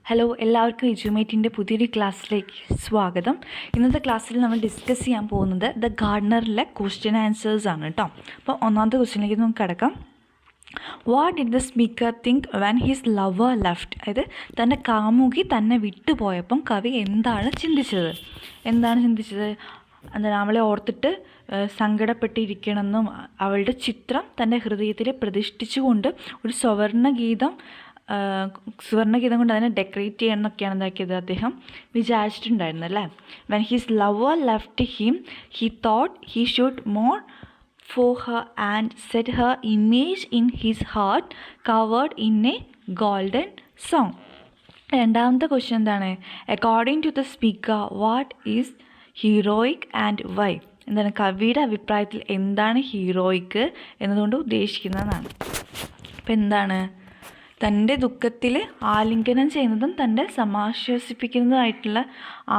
Hello, എല്ലാവർക്കും എജ്യൂമേറ്റിൻ്റെ പുതിയൊരു ക്ലാസ്സിലേക്ക് സ്വാഗതം. ഇന്നത്തെ ക്ലാസ്സിൽ നമ്മൾ ഡിസ്കസ് ചെയ്യാൻ പോകുന്നത് ദ ഗാർഡനറിലെ ക്വസ്റ്റ്യൻ ആൻസേഴ്സ് ആണ് കേട്ടോ. അപ്പോൾ ഒന്നാമത്തെ ക്വസ്റ്റ്യനിലേക്ക് നമുക്ക് കിടക്കാം. What did the speaker think when his lover left? അതായത് തൻ്റെ കാമുകി തന്നെ വിട്ടുപോയപ്പം കവി എന്താണ് ചിന്തിച്ചത്? എന്താണ് അവളെ ഓർത്തിട്ട് സങ്കടപ്പെട്ടിരിക്കണമെന്നും അവളുടെ ചിത്രം തൻ്റെ ഹൃദയത്തിൽ പ്രതിഷ്ഠിച്ചുകൊണ്ട് ഒരു സുവർണഗീതം കൊണ്ട് അതിനെ ഡെക്കറേറ്റ് ചെയ്യണം എന്നൊക്കെയാണ് എന്താക്കിയത് അദ്ദേഹം വിചാരിച്ചിട്ടുണ്ടായിരുന്നത് അല്ലേ. When his lover left him he thought he should mourn for her and set her image in his heart covered in a golden song. രണ്ടാമത്തെ ക്വസ്റ്റ്യൻ എന്താണ്? According to the speaker what is heroic and why? എന്താണ് കവിയുടെ അഭിപ്രായത്തിൽ എന്താണ് ഹീറോയിക്ക് എന്നതുകൊണ്ട് ഉദ്ദേശിക്കുന്നതാണ്? അപ്പം എന്താണ്? തൻ്റെ ദുഃഖത്തിൽ ആലിംഗനം ചെയ്യുന്നതും തൻ്റെ സമാശ്വസിപ്പിക്കുന്നതുമായിട്ടുള്ള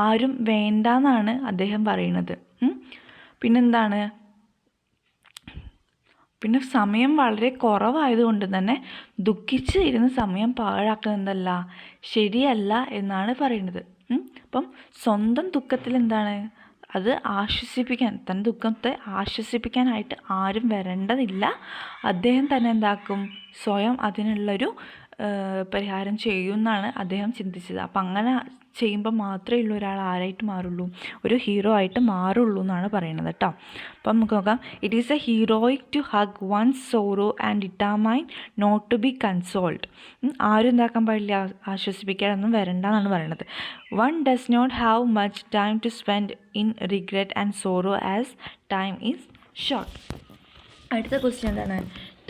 ആരും വേണ്ടെന്നാണ് അദ്ദേഹം പറയുന്നത്. പിന്നെന്താണ്? പിന്നെ സമയം വളരെ കുറവായതുകൊണ്ട് തന്നെ ദുഃഖിച്ച് ഇരുന്ന് സമയം പാഴാക്കുന്നതല്ല, ശരിയല്ല എന്നാണ് പറയുന്നത്. അപ്പം സ്വന്തം ദുഃഖത്തിൽ എന്താണ് അത് ആശ്വസിപ്പിക്കാൻ, തൻ്റെ ദുഃഖത്തെ ആശ്വസിപ്പിക്കാനായിട്ട് ആരും വരേണ്ടതില്ല. അദ്ദേഹം തന്നെ എന്താക്കും? സ്വയം അതിനുള്ളൊരു പരിഹാരം ചെയ്യുമെന്നാണ് അദ്ദേഹം ചിന്തിച്ചത്. അപ്പം അങ്ങനെ ചെയ്യുമ്പോൾ മാത്രമേ ഉള്ളൂ ഒരാൾ ആരായിട്ട് മാറുള്ളൂ, ഒരു ഹീറോ ആയിട്ട് മാറുള്ളൂ എന്നാണ് പറയുന്നത് കേട്ടോ. അപ്പം നമുക്ക് നോക്കാം. It is a heroic to hug one's sorrow and determine not to be consoled. ആരും എന്താക്കാൻ പാടില്ല, ആശ്വസിപ്പിക്കാനൊന്നും വരണ്ടെന്നാണ് പറയുന്നത്. One does not have much time to spend in regret and sorrow as time is short. അടുത്ത ക്വസ്റ്റ്യൻ എന്താണ്?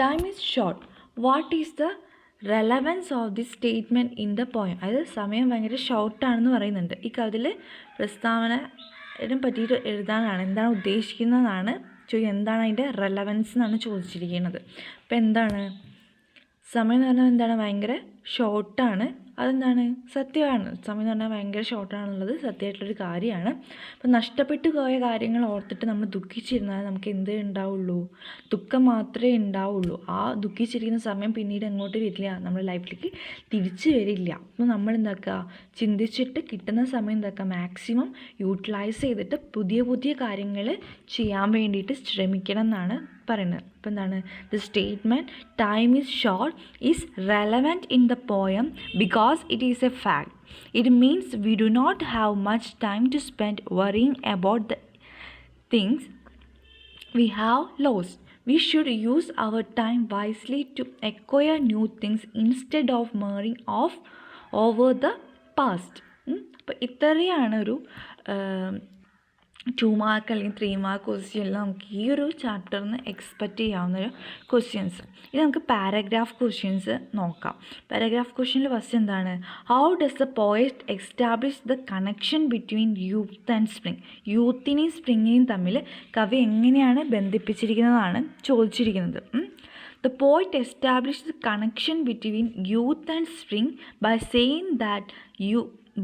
Time is short, what is the relevance of the statement in the poem? അതായത് സമയം ഭയങ്കര ഷോർട്ടാണെന്ന് പറയുന്നുണ്ട്. ഈ കവിതയിൽ പ്രസ്താവനയെ പറ്റിയിട്ട് എഴുതാനാണ്, എന്താണ് ഉദ്ദേശിക്കുന്നതാണ് എന്താണ് അതിൻ്റെ റെലവൻസ് എന്നാണ് ചോദിച്ചിരിക്കുന്നത്. അപ്പോൾ എന്താണ് സമയം എന്ന് പറഞ്ഞാൽ എന്താണ്? ഭയങ്കര ഷോർട്ടാണ്. അതെന്താണ്? സത്യമാണ്. സമയം എന്ന് പറഞ്ഞാൽ ഭയങ്കര ഷോർട്ടാണെന്നുള്ളത് സത്യമായിട്ടുള്ളൊരു കാര്യമാണ്. അപ്പം നഷ്ടപ്പെട്ടു പോയ കാര്യങ്ങൾ ഓർത്തിട്ട് നമ്മൾ ദുഃഖിച്ചിരുന്നാൽ നമുക്ക് എന്തേ ഉണ്ടാവുള്ളൂ? ദുഃഖം മാത്രമേ ഉണ്ടാവുള്ളൂ. ആ ദുഃഖിച്ചിരിക്കുന്ന സമയം പിന്നീട് എങ്ങോട്ട് വരില്ല, നമ്മുടെ ലൈഫിലേക്ക് തിരിച്ചു വരില്ല. അപ്പോൾ നമ്മൾ എന്താക്കുക, ചിന്തിച്ചിട്ട് കിട്ടുന്ന സമയം എന്താക്കുക, മാക്സിമം യൂട്ടിലൈസ് ചെയ്തിട്ട് പുതിയ പുതിയ കാര്യങ്ങൾ ചെയ്യാൻ വേണ്ടിയിട്ട് ശ്രമിക്കണം എന്നാണ് പറയുന്നത്. അപ്പോൾ എന്താണ്? The statement time is short is relevant in the poem because it is a fact. It means we do not have much time to spend worrying about the things we have lost. We should use our time wisely to acquire new things instead of mulling over the past. അപ്പോൾ ഇത്രയാണ് ഒരു 2 mark അല്ലെങ്കിൽ 3 mark ക്വസ്റ്റ്യനിൽ നമുക്ക് ഈ ഒരു ചാപ്റ്ററിൽ നിന്ന് എക്സ്പെക്റ്റ് ചെയ്യാവുന്നൊരു ക്വസ്റ്റ്യൻസ്. ഇത് നമുക്ക് പാരഗ്രാഫ് ക്വസ്റ്റ്യൻസ് നോക്കാം. പാരഗ്രാഫ് ക്വസ്റ്റ്യനിൽ ഫസ്റ്റ് എന്താണ്? How does the poet establish the connection between youth and spring? യൂത്തിനെയും സ്പ്രിങ്ങിനെയും തമ്മിൽ കവി എങ്ങനെയാണ് ബന്ധിപ്പിച്ചിരിക്കുന്നതാണ് ചോദിച്ചിരിക്കുന്നത്. The poet established the connection between youth and spring by saying that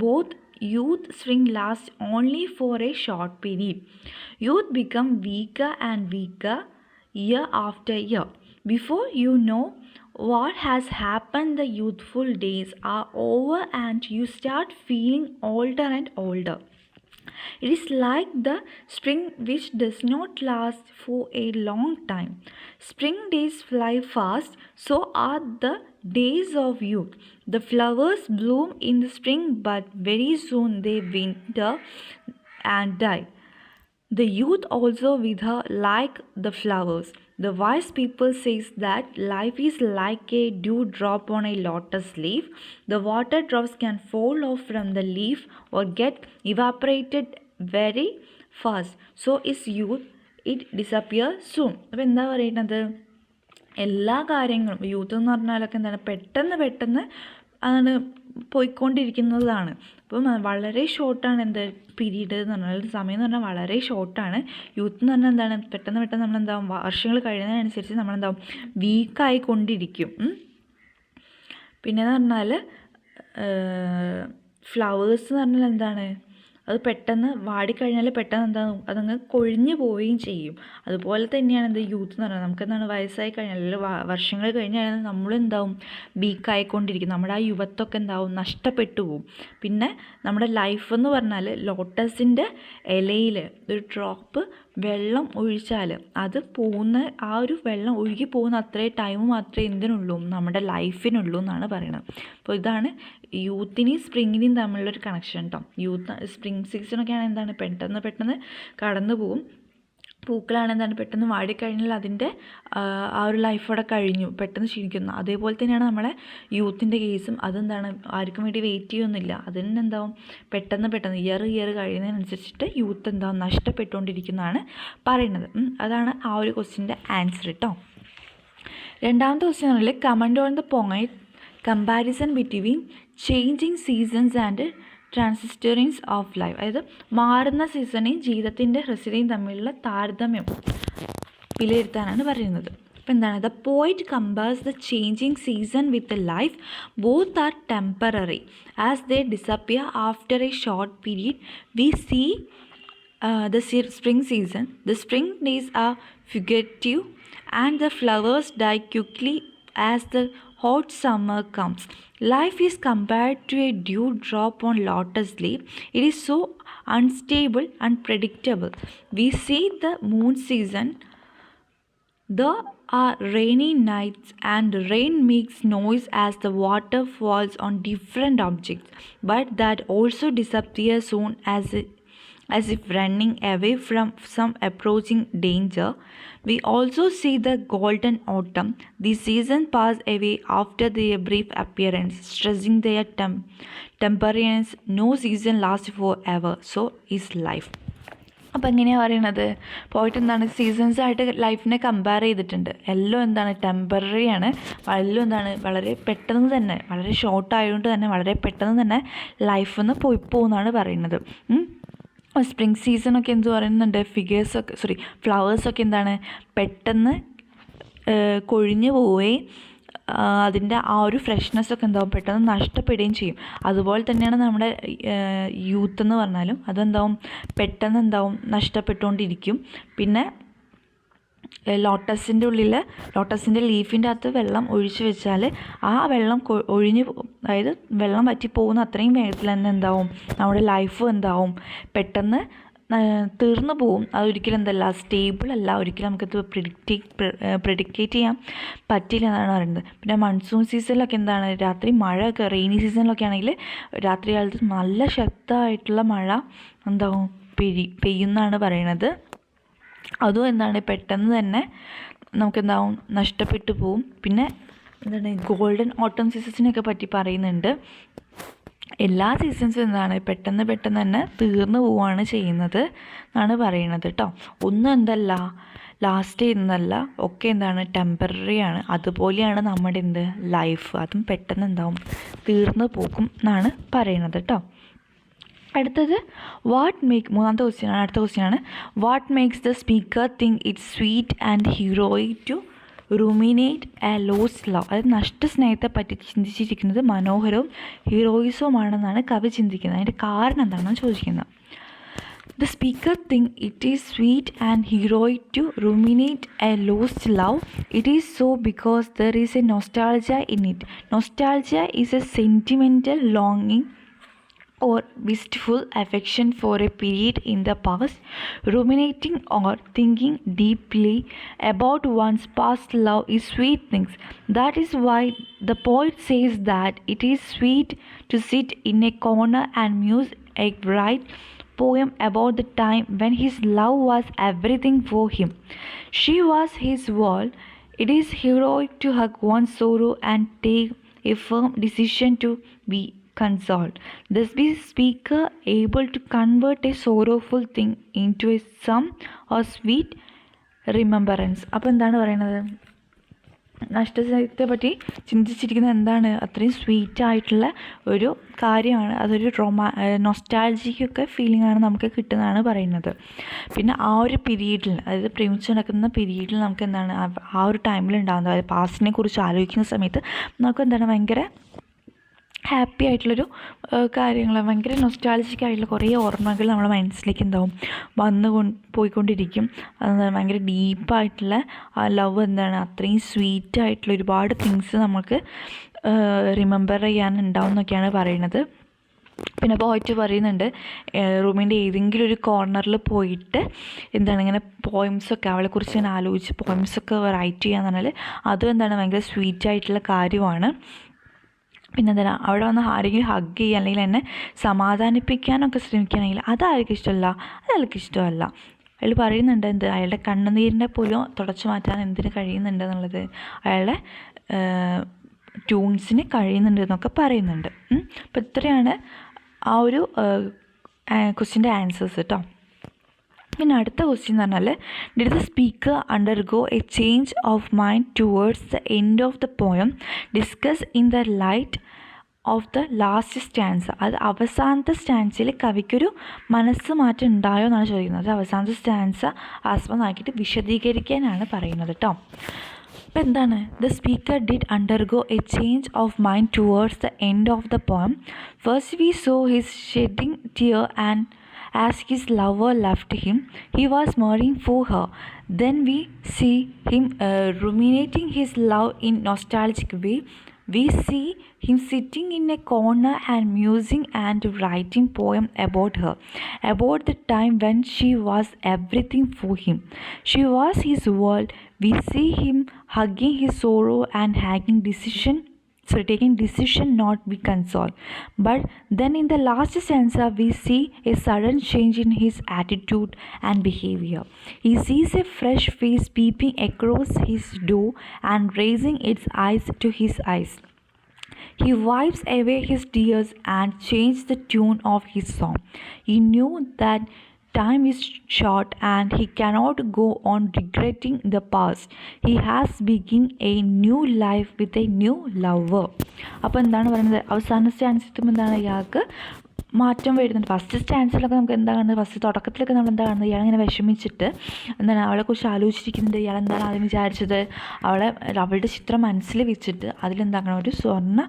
both youth spring lasts only for a short period. Youth become weaker and weaker year after year. Before you know what has happened, the youthful days are over and you start feeling older and older. It is like the spring which does not last for a long time. Spring days fly fast, so are the days of youth. The flowers bloom in the spring, but very soon they wither and die. The youth also wither like the flowers. The wise people says that life is like a dewdrop on a lotus leaf. The water drops can fall off from the leaf or get evaporated very fast. So is youth, it disappears soon. അപ്പോൾ എന്താ പറയുന്നത്? എല്ലാ കാര്യങ്ങളും youth എന്ന് പറഞ്ഞാലൊക്കെ എന്താണ്, പെട്ടെന്ന് അതാണ് പോയിക്കൊണ്ടിരിക്കുന്നതാണ്. അപ്പം വളരെ ഷോർട്ടാണ് എന്ത് പീരീഡ് എന്ന് പറഞ്ഞാൽ, സമയം എന്ന് പറഞ്ഞാൽ വളരെ ഷോർട്ടാണ്. യൂത്ത് എന്ന് പറഞ്ഞാൽ എന്താണ്, പെട്ടെന്ന് നമ്മളെന്താവും, വർഷങ്ങൾ കഴിയുന്നതിനനുസരിച്ച് നമ്മളെന്താവും, വീക്കായിക്കൊണ്ടിരിക്കും. പിന്നെയെന്ന് പറഞ്ഞാൽ ഫ്ലവേഴ്സ് എന്ന് പറഞ്ഞാൽ എന്താണ്, അത് പെട്ടെന്ന് വാടിക്കഴിഞ്ഞാൽ പെട്ടെന്ന് എന്താകും, അതങ്ങ് കൊഴിഞ്ഞു പോവുകയും ചെയ്യും. അതുപോലെ തന്നെയാണ് എന്ത് യൂത്ത് എന്ന് പറയുന്നത്. നമുക്കെന്താണ് വയസ്സായി കഴിഞ്ഞാൽ അല്ലെങ്കിൽ വർഷങ്ങൾ കഴിഞ്ഞാൽ നമ്മളെന്താവും വീക്കായിക്കൊണ്ടിരിക്കും. നമ്മുടെ ആ യുവത്വമൊക്കെ എന്താവും നഷ്ടപ്പെട്ടു പോവും. പിന്നെ നമ്മുടെ ലൈഫ് എന്ന് പറഞ്ഞാൽ ലോട്ടസിൻ്റെ ഇലയിൽ ഒരു ഡ്രോപ്പ് വെള്ളം ഒഴിച്ചാൽ അത് പോകുന്ന ആ ഒരു വെള്ളം ഒഴുകി പോകുന്ന അത്രയും ടൈം മാത്രമേ എന്തിനുള്ളൂ, നമ്മുടെ ലൈഫിനുള്ളൂ എന്നാണ് പറയുന്നത്. അപ്പോൾ ഇതാണ് യൂത്തിനെയും സ്പ്രിങ്ങിനെയും തമ്മിലുള്ളൊരു കണക്ഷൻ കേട്ടോ. സ്പ്രിങ് സീസണൊക്കെയാണ് എന്താണ് പെട്ടെന്ന് കടന്നു പോകും. പൂക്കളാണ് എന്താണ് പെട്ടെന്ന് വാടിക്കഴിഞ്ഞാൽ അതിൻ്റെ ആ ഒരു ലൈഫ് അവിടെ കഴിഞ്ഞു, പെട്ടെന്ന് ക്ഷീണിക്കുന്നു. അതേപോലെ തന്നെയാണ് നമ്മളെ യൂത്തിൻ്റെ കേസും. അതെന്താണ് ആർക്കും വേണ്ടി വെയിറ്റ് ചെയ്യുന്നില്ല. അതിന് എന്താവും പെട്ടെന്ന് ഇയർ കഴിയുന്നതിനനുസരിച്ചിട്ട് യൂത്ത് എന്താവും നഷ്ടപ്പെട്ടുകൊണ്ടിരിക്കുന്നതാണ് പറയുന്നത്. അതാണ് ആ ഒരു ക്വസ്റ്റ്യൻ്റെ ആൻസർ കേട്ടോ. രണ്ടാമത്തെ ക്വസ്റ്റ്യൻ എന്ന് പറഞ്ഞാൽ comment on the point comparison between changing seasons and transitions of life. അതായത് മാറുന്ന സീസണേയും ജീവിതത്തിൻ്റെ ഹ്രസ്വതയും തമ്മിലുള്ള താരതമ്യം വിലയിരുത്താനാണ് പറയുന്നത്. അപ്പോൾ എന്താണ്, the poet compares the changing season with the life. Both are temporary as they disappear after a short period. We see the spring season. The spring days are fugitive and the flowers die quickly as the hot summer comes. Life is compared to a dew drop on lotus leaf. It is so unstable and predictable. We see the moon season. There are rainy nights and rain makes noise as the water falls on different objects, but that also disappears soon as if running away from some approaching danger. We also see the golden autumn. The season pass away after their brief appearance, stressing their temperance. No season lasts forever. So is life. അപ്പോൾ എങ്ങനെയാണ് പറയുന്നത്, പോയിട്ട് എന്താണ് seasons ആയിട്ട് ലൈഫിനെ compare ചെയ്തിട്ടുണ്ട്. എല്ലാം എന്താണ് ടെമ്പററി ആണ്, എല്ലാം എന്താണ് വളരെ പെട്ടെന്ന് തന്നെ, വളരെ ഷോർട്ട് ആയതുകൊണ്ട് തന്നെ വളരെ പെട്ടെന്ന് തന്നെ ലൈഫിൽ നിന്ന് പോകുന്നതാണ് പറയുന്നത്. സ്പ്രിങ് സീസണൊക്കെ എന്ത് പറയുന്നുണ്ട്, ഫ്ലവേഴ്സൊക്കെ എന്താണ് പെട്ടെന്ന് കൊഴിഞ്ഞു പോവുകയും അതിൻ്റെ ആ ഒരു ഫ്രഷ്നെസ്സൊക്കെ എന്താവും പെട്ടെന്ന് നഷ്ടപ്പെടുകയും ചെയ്യും. അതുപോലെ തന്നെയാണ് നമ്മുടെ യൂത്ത് എന്ന് പറഞ്ഞാലും അതെന്താവും പെട്ടെന്ന് എന്താവും നഷ്ടപ്പെട്ടുകൊണ്ടിരിക്കും. പിന്നെ ലോട്ടസിൻ്റെ ലീഫിൻ്റെ അകത്ത് വെള്ളം ഒഴിച്ച് വെച്ചാൽ ആ വെള്ളം അതായത് വെള്ളം വറ്റിപ്പോകുന്ന അത്രയും വേഗത്തിൽ തന്നെ എന്താവും നമ്മുടെ ലൈഫ് എന്താവും പെട്ടെന്ന് തീർന്നു പോവും. അതൊരിക്കലും എന്തല്ല സ്റ്റേബിൾ അല്ല, ഒരിക്കലും നമുക്കത് പ്രെഡിക്റ്റേറ്റ് ചെയ്യാൻ പറ്റില്ല എന്നാണ് പറയുന്നത്. പിന്നെ മൺസൂൺ സീസണിലൊക്കെ എന്താണ് രാത്രി മഴയൊക്കെ, റെയിനി സീസണിലൊക്കെ ആണെങ്കിൽ രാത്രി കാലത്ത് നല്ല ശക്തമായിട്ടുള്ള മഴ എന്താവും പെയ്യുന്നാണ് പറയണത്. അതും എന്താണ് പെട്ടെന്ന് തന്നെ നമുക്കെന്താവും നഷ്ടപ്പെട്ടു പോവും. പിന്നെ എന്താണ് ഗോൾഡൻ ഓട്ടം സീസൺസിനെയൊക്കെ പറ്റി പറയുന്നുണ്ട്. എല്ലാ സീസൺസും എന്താണ് പെട്ടെന്ന് തന്നെ തീർന്നു പോവുകയാണ് ചെയ്യുന്നത് എന്നാണ് പറയുന്നത് കേട്ടോ. ഒന്നും എന്തല്ല ലാസ്റ്റ് ചെയ്യുന്നതല്ല, ഒക്കെ എന്താണ് ടെമ്പററി ആണ്. അതുപോലെയാണ് നമ്മുടെ ലൈഫ്, അതും പെട്ടെന്ന് എന്താവും തീർന്നു പോകും എന്നാണ് പറയുന്നത് കേട്ടോ. അടുത്തത് മൂന്നാമത്തെ ക്വസ്റ്റ്യനാണ്. അടുത്ത ക്വസ്റ്റ്യനാണ് what makes the speaker think it's sweet and heroic to ruminate a lost love. അതായത് നഷ്ടസ്നേഹത്തെ പറ്റി ചിന്തിച്ചിരിക്കുന്നത് മനോഹരവും ഹീറോയിസവുമാണെന്നാണ് കവി ചിന്തിക്കുന്നത്. അതിൻ്റെ കാരണം എന്താണെന്ന് ചോദിക്കുന്നത്. The speaker think it is sweet and heroic to ruminate a lost love. It is so because there is a nostalgia in it. Nostalgia is a sentimental longing or wistful affection for a period in the past. Ruminating or thinking deeply about one's past love is sweet things. That is why the poet says that it is sweet to sit in a corner and muse a bright poem about the time when his love was everything for him. She was his world. It is heroic to hug one's sorrow and take a firm decision to be consoled. Thus be speaker able to convert a sorrowful thing into a some or sweet remembrance. അപ്പോൾ എന്താണ് പറയുന്നത്, നഷ്ടത്തെ പറ്റി ചിന്തിച്ചിരിക്കുന്നത് എന്താണ്, അത്രയും sweet ആയിട്ടുള്ള ഒരു കാര്യമാണ്. അതൊരു നൊസ്റ്റാൾജിക്കൊക്കെ ഫീലിംഗ് ആണ് നമുക്ക് കിട്ടുന്നതാണ് പറയുന്നത്. പിന്നെ ആ ഒരു പീരീഡിൽ, അതായത് പ്രേമിച്ച് നടക്കുന്ന പീരീഡിൽ നമുക്ക് എന്താണ് ആ ഒരു ടൈമിൽ ഉണ്ടാകുന്നത്, അതായത് പാസ്റ്റിനെ കുറിച്ച് ആലോചിക്കുന്ന സമയത്ത് നമുക്ക് എന്താണ് ഭയങ്കര ഹാപ്പി ആയിട്ടുള്ളൊരു കാര്യങ്ങൾ, ഭയങ്കര നൊസ്റ്റാൾജിക് ആയിട്ടുള്ള കുറേ ഓർമ്മകൾ നമ്മുടെ മനസ്സിലേക്ക് എന്താവും പോയിക്കൊണ്ടിരിക്കും. അതെന്താണ് ഭയങ്കര ഡീപ്പായിട്ടുള്ള ആ ലവ് എന്താണ് അത്രയും സ്വീറ്റ് ആയിട്ടുള്ള ഒരുപാട് തിങ്സ് നമുക്ക് റിമെമ്പർ ചെയ്യാനുണ്ടാവും എന്നൊക്കെയാണ് പറയുന്നത്. പിന്നെ പോയിട്ട് പറയുന്നുണ്ട് റൂമിൻ്റെ ഏതെങ്കിലും ഒരു കോർണറിൽ പോയിട്ട് എന്താണ് ഇങ്ങനെ പോയിംസൊക്കെ അവളെക്കുറിച്ച് ഇങ്ങനെ ആലോചിച്ച് പോയിംസൊക്കെ റൈറ്റ് ചെയ്യാന്ന് പറഞ്ഞാൽ അതും എന്താണ് ഭയങ്കര സ്വീറ്റ് ആയിട്ടുള്ള കാര്യമാണ്. പിന്നെ എന്താണ് അവിടെ വന്ന് ആരെങ്കിലും ഹഗ് ചെയ്യുക അല്ലെങ്കിൽ എന്നെ സമാധാനിപ്പിക്കാനൊക്കെ ശ്രമിക്കുകയാണെങ്കിൽ അതാർക്കും ഇഷ്ടമല്ല, അയാൾക്ക് ഇഷ്ടമല്ല. അയാൾ പറയുന്നുണ്ട് എന്ത് അയാളുടെ കണ്ണുനീരിനെ പോലും തുടച്ചു മാറ്റാൻ എന്തിന് കഴിയുന്നുണ്ട് എന്നുള്ളത്, അയാളുടെ ട്യൂൺസിന് കഴിയുന്നുണ്ട് എന്നൊക്കെ പറയുന്നുണ്ട്. അപ്പോൾ ഇത്രയാണ് ആ ഒരു ക്വസ്റ്റ്യൻ്റെ ആൻസേഴ്സ് കേട്ടോ. പിന്നെ അടുത്ത ക്വസ്റ്റ്യൻ എന്ന് പറഞ്ഞാൽ did the speaker undergo A change of mind towards the end of the poem discuss in the light of the last stanza. അത് അവസാനത്തെ സ്റ്റാൻസിൽ കവിക്കൊരു മനസ്സ് മാറ്റം ഉണ്ടായോ എന്നാണ് ചോദിക്കുന്നത്. അവസാനത്തെ സ്റ്റാൻസ ആസ്പദമാക്കിയിട്ട് വിശദീകരിക്കാനാണ് പറയുന്നത് കേട്ടോ. അപ്പോൾ എന്താണ് the speaker did undergo A change of mind towards the end of the poem. First we so his shedding tear and as his lover left him, he was mourning for her. Then we see him ruminating his love in nostalgic way. We see him sitting in a corner and musing and writing poem about her, about the time when she was everything for him. She was his world. We see him hugging his sorrow and taking decision not be consoled. But then in the last stanza we see a sudden change in his attitude and behavior. He sees a fresh face peeping across his door and raising its eyes to his eyes. He wipes away his tears and changes the tune of his song. He knew that time is short and he cannot go on regretting the past. He has begun a new life with a new lover. അപ്പോൾ എന്താണ് പറയുന്നത്, അവസാന സ്റ്റാൻസിൽ എന്താണ് ഇയാൾക്ക് മാറ്റം വരുന്നുണ്ട്. First സ്റ്റാൻസിലൊക്കെ നമുക്ക് എന്താ കാണുന്നത്, ഫസ്റ്റ് തുടക്കത്തിലൊക്കെ നമ്മൾ എന്താ കാണുന്നത്, ഇയാളിങ്ങനെ വിഷമിച്ചിട്ട് എന്താണ് അവളെക്കുറിച്ച് ആലോചിച്ചിരിക്കുന്നുണ്ട്. ഇയാൾ എന്താണ് ആദ്യം വിചാരിച്ചത്, അവളുടെ ചിത്രം മനസ്സിൽ വെച്ചിട്ട് അതിലെന്താക്കണം ഒരു സ്വർണ്ണ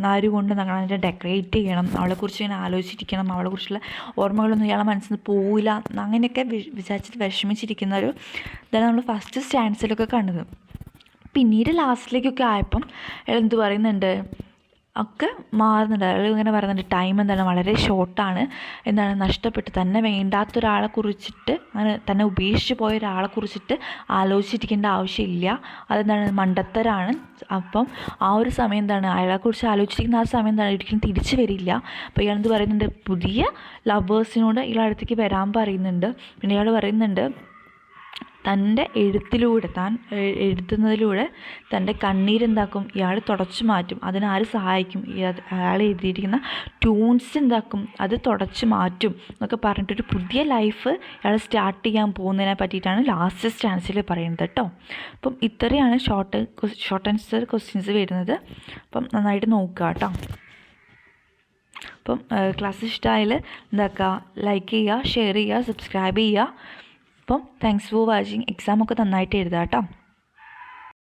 നാര് കൊണ്ട് എന്താണ് അതിൻ്റെ ഡെക്കറേറ്റ് ചെയ്യണം, അവളെക്കുറിച്ച് ഇങ്ങനെ ആലോചിച്ചിരിക്കണം, അവളെക്കുറിച്ചുള്ള ഓർമ്മകളൊന്നും ഇയാളെ മനസ്സിൽ നിന്ന് പോവില്ല, അങ്ങനെയൊക്കെ വിചാരിച്ചിട്ട് വിഷമിച്ചിരിക്കുന്ന ഒരു ഇതാണ് നമ്മൾ ഫസ്റ്റ് സ്റ്റാൻസിലൊക്കെ കണ്ടത്. പിന്നീട് ലാസ്റ്റിലേക്കൊക്കെ ആയപ്പം അയാൾ എന്ത് പറയുന്നുണ്ട്, ഒക്കെ മാറുന്നുണ്ട്. അയാൾ ഇങ്ങനെ പറയുന്നുണ്ട് ടൈം എന്താണ് വളരെ ഷോർട്ടാണ്, എന്താണ് നഷ്ടപ്പെട്ട് തന്നെ വേണ്ടാത്ത ഒരാളെ കുറിച്ചിട്ട് അങ്ങനെ തന്നെ ഉപേക്ഷിച്ച് പോയ ഒരാളെ കുറിച്ചിട്ട് ആലോചിച്ചിരിക്കേണ്ട ആവശ്യമില്ല, അതെന്താണ് മണ്ടത്തരാണ്. അപ്പം ആ ഒരു സമയം എന്താണ് അയാളെക്കുറിച്ച് ആലോചിച്ചിരിക്കുന്ന ആ സമയം എന്താണ് ഒരിക്കലും തിരിച്ചു വരില്ല. അപ്പോൾ ഇയാൾ എന്ത് പറയുന്നുണ്ട്, പുതിയ ലവേഴ്സിനോട് ഇയാൾ അടുത്തേക്ക് വരാൻ പറയുന്നുണ്ട്. പിന്നെ ഇയാൾ പറയുന്നുണ്ട് തൻ്റെ എഴുത്തിലൂടെ താൻ എഴുതുന്നതിലൂടെ തൻ്റെ കണ്ണീരെന്താക്കും ഇയാൾ തുടച്ചു മാറ്റും, അതിനാര് സഹായിക്കും, അയാൾ എഴുതിയിരിക്കുന്ന ട്യൂൺസ് എന്താക്കും അത് തുടച്ചു മാറ്റും എന്നൊക്കെ പറഞ്ഞിട്ടൊരു പുതിയ ലൈഫ് ഇയാൾ സ്റ്റാർട്ട് ചെയ്യാൻ പോകുന്നതിനെ പറ്റിയിട്ടാണ് ലാസ്റ്റ് സ്റ്റാൻസിൽ പറയുന്നത് കേട്ടോ. അപ്പം ഇത്രയാണ് ഷോർട്ട് ആൻസർ ക്വസ്റ്റ്യൻസ് വരുന്നത്. അപ്പം നന്നായിട്ട് നോക്കുക കേട്ടോ. അപ്പം ക്ലാസ് ഇഷ്ടമായാൽ എന്താക്കുക, ലൈക്ക് ചെയ്യുക, ഷെയർ ചെയ്യുക, സബ്സ്ക്രൈബ് ചെയ്യുക. അപ്പം താങ്ക്സ് ഫോർ വാച്ചിങ്. എക്സാമൊക്കെ നന്നായിട്ട് എഴുതാം കേട്ടോ.